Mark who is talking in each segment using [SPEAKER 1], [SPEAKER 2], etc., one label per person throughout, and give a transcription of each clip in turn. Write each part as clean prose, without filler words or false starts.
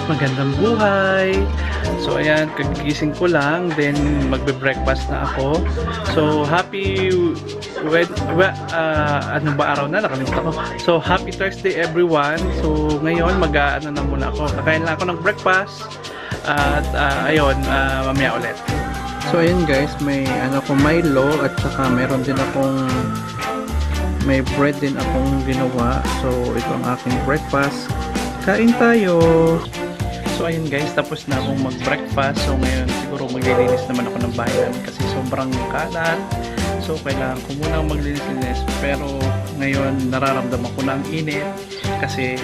[SPEAKER 1] magandang buhay. So ayan, kagigising ko lang, then magbe-breakfast na ako. So happy ano ba araw na, nakalimutan ko. So happy Thursday everyone. So ngayon mag-ano na muna ako. Kakain lang ako ng breakfast. At ayun, mamaya ulit. So ayun guys, may ano ko Milo at saka meron din akong may bread din akong ginawa. So ito ang aking breakfast. Kain tayo. So ayun guys, tapos na akong mag-breakfast. So ngayon siguro maglilinis naman ako ng bayan kasi sobrang kalat. So kailangan ko muna maglinis-linis. Pero ngayon nararamdaman ko na ang init kasi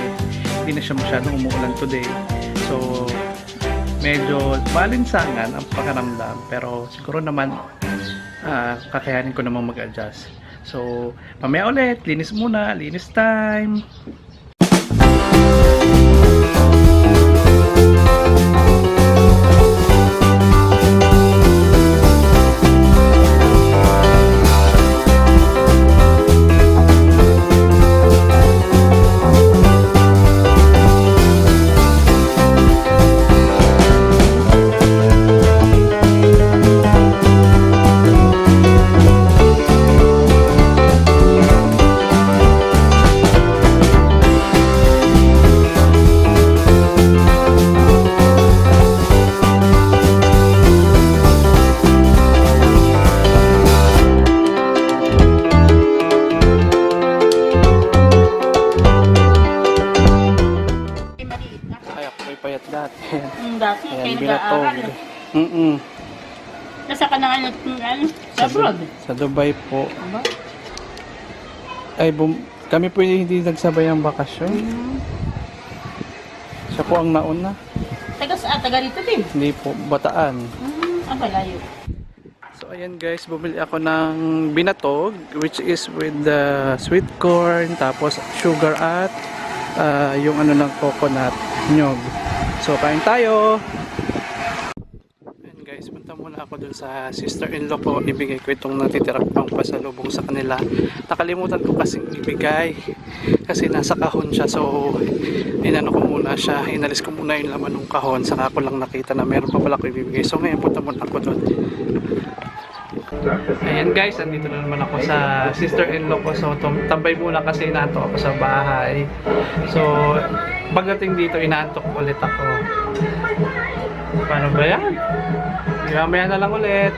[SPEAKER 1] hindi na siya masyadong umuulan today. So medyo malinsangan ang pakaramdam. Pero siguro naman kakayanin ko namang mag-adjust. So mamaya ulit, linis muna, linis time.
[SPEAKER 2] Dati,
[SPEAKER 1] Ayan,
[SPEAKER 2] kayo nag-aaral. Nasa ka na nga sa abroad?
[SPEAKER 1] Sa Dubai po.
[SPEAKER 2] Aba?
[SPEAKER 1] Ay, kami po hindi nagsabay ang bakasyon. Siya po ang nauna.
[SPEAKER 2] Taga rito din?
[SPEAKER 1] Hindi po, Bataan.
[SPEAKER 2] Ang palayo.
[SPEAKER 1] So ayan guys, bumili ako ng binatog which is with the sweet corn, tapos sugar at yung ano ng coconut nyog. So kain tayo. Ayan guys, punta muna ako dun sa sister-in-law ko. Ibigay ko itong natitirang pang pasalubong sa kanila. Nakalimutan ko kasing ibigay kasi nasa kahon siya. So inano ko muna siya, inalis ko muna yung laman ng kahon, saka ko lang nakita na meron pa pala ko ibibigay. So ngayon punta muna ako dun. Ayan guys, andito na naman ako sa sister-in-law ko. So tambay muna kasi inaantok ako sa bahay. So pagdating dito inaantok ulit ako. Paano ba yan? Mamaya na lang ulit.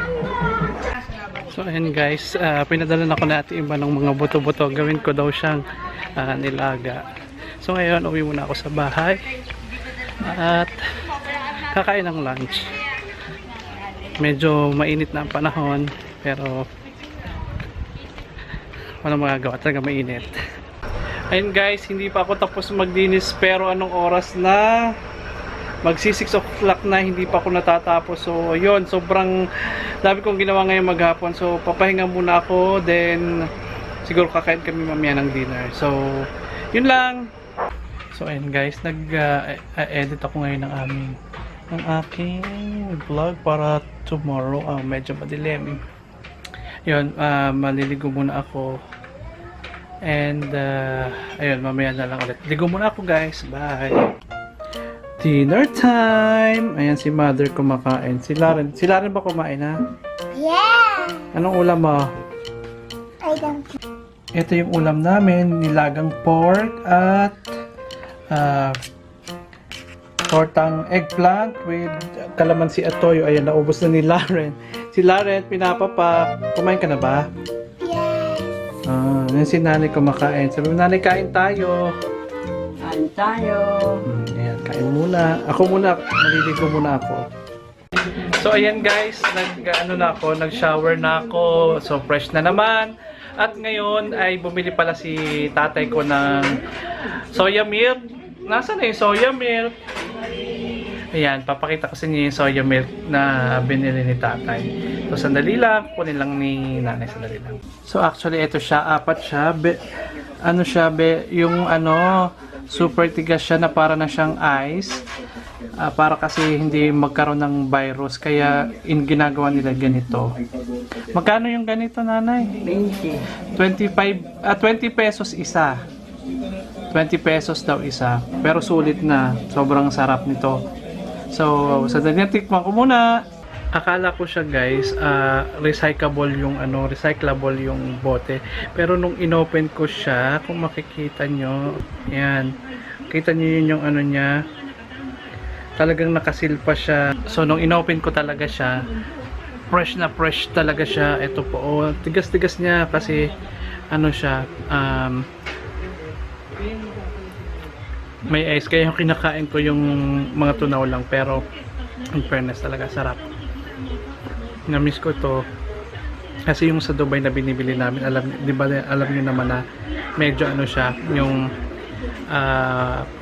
[SPEAKER 1] So ayan guys, pinadala ako na iba ng mga buto-buto. Gawin ko daw siyang nilaga. So ngayon uwi muna ako sa bahay at kakain ng lunch. Medyo mainit na ang panahon pero walang magagawa, talaga mainit. Ayun guys, hindi pa ako tapos maglinis pero anong oras na? Magsi 6 o'clock na, hindi pa ako natatapos. So yun, sobrang dami kong ginawa ngayong maghapon. So papahinga muna ako, then siguro kakain kami mamaya ng dinner. So yun lang. So ayun guys, nag-edit ako ngayon ng aking vlog para tomorrow. Medyo madilim. Yun, maliligo muna ako. And ayun, mamaya na lang ulit. Ligo muna ako guys. Bye. Dinner time. Ayan si mother kumakain. Sila rin ba kumain ha?
[SPEAKER 3] Yeah!
[SPEAKER 1] Anong ulam mo?
[SPEAKER 3] I don't
[SPEAKER 1] Ito yung ulam namin. Nilagang pork at tortang eggplant with kalamansi at toyo. Ayan, naubos na ni Lauren. Si Lauren, pinapapa. Kumain ka na ba?
[SPEAKER 3] Yes!
[SPEAKER 1] Yan si nanay kumakain. Sabi mo, nanay, kain tayo.
[SPEAKER 2] Kain tayo.
[SPEAKER 1] Ayan, kain muna. Ako muna, maliligo muna ako. So, ayan guys, nag-shower na ako. So, fresh na naman. At ngayon ay bumili pala si tatay ko ng soya milk. Nasaan na yung soya milk? Ayan, papakita ko sa inyo yung soya milk na binili ni tatay. So, sandali lang. Kunin lang ni nanay, sandali lang. So, actually, ito siya. Apat siya. Yung super tigas siya na para na siyang ice. Para kasi hindi magkaroon ng virus. Kaya, ginagawa nila ganito. Magkano yung ganito, nanay?
[SPEAKER 2] 20.
[SPEAKER 1] 20 pesos isa. 20 pesos daw isa. Pero sulit na. Sobrang sarap nito. So, sa tinitikman ko muna. Akala ko siya guys, recyclable yung bote. Pero nung inopen ko siya, kung makikita nyo, yan. Kita nyo yun yung ano niya. Talagang nakasil pa siya. So, nung inopen ko talaga siya, fresh na fresh talaga siya. Ito po, oh, tigas-tigas niya kasi ano siya, may ice. Kaya yung kinakain ko yung mga tunaw lang. Pero, in fairness talaga, sarap. Na-miss ko to kasi yung sa Dubai na binibili namin, alam niyo naman na medyo ano siya, yung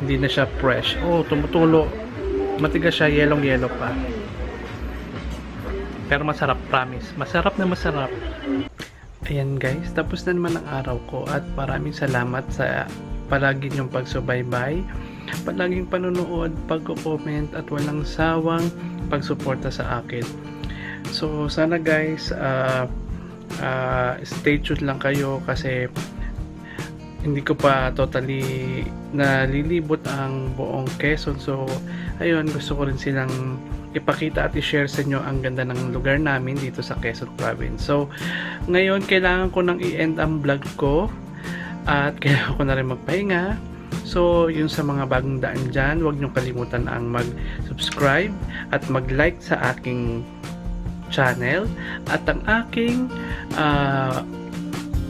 [SPEAKER 1] hindi na siya fresh. Oh, tumutulo. Matigas siya, yellow pa. Pero masarap, promise. Masarap na masarap. Ayan guys, tapos na naman ang araw ko at maraming salamat sa palagi niyong pagsubaybay, palaging panonood, pagko-comment at walang sawang pagsuporta sa akin. So sana guys, stay tuned lang kayo kasi hindi ko pa totally nalilibot ang buong Quezon. So ayun, gusto ko rin silang ipakita at i-share sa inyo ang ganda ng lugar namin dito sa Quezon Province. So ngayon kailangan ko nang i-end ang vlog ko at kailangan ko na rin magpahinga. So yun, sa mga bagong daan dyan, huwag niyong kalimutan ang mag-subscribe at mag-like sa aking channel at ang aking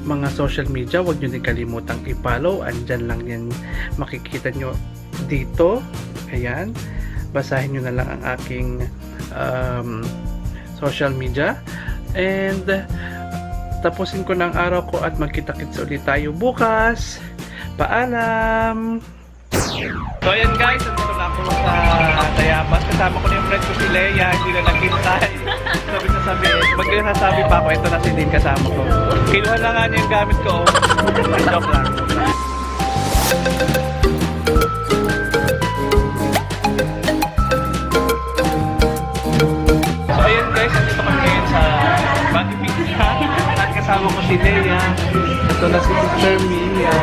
[SPEAKER 1] mga social media. Huwag nyo din kalimutang i-follow. Andyan lang yan, makikita nyo dito. Ayan, basahin nyo na lang ang aking social media and tapusin ko ng araw ko at magkita-kits ulit tayo bukas. Paalam! So ayan guys, nandito na ako sa Tayabas. Kasama ko na yung friend ko si Leia, hindi na naghintay. Magsasabi pa ako, ito na si Lynn kasama ko. Kinuha na nga niya yung gamit ko. Joke lang. So ayan guys, nandito kami ngayon sa Baggy Pizza. At kasama ko si Leia. Ito na si Sister Mia.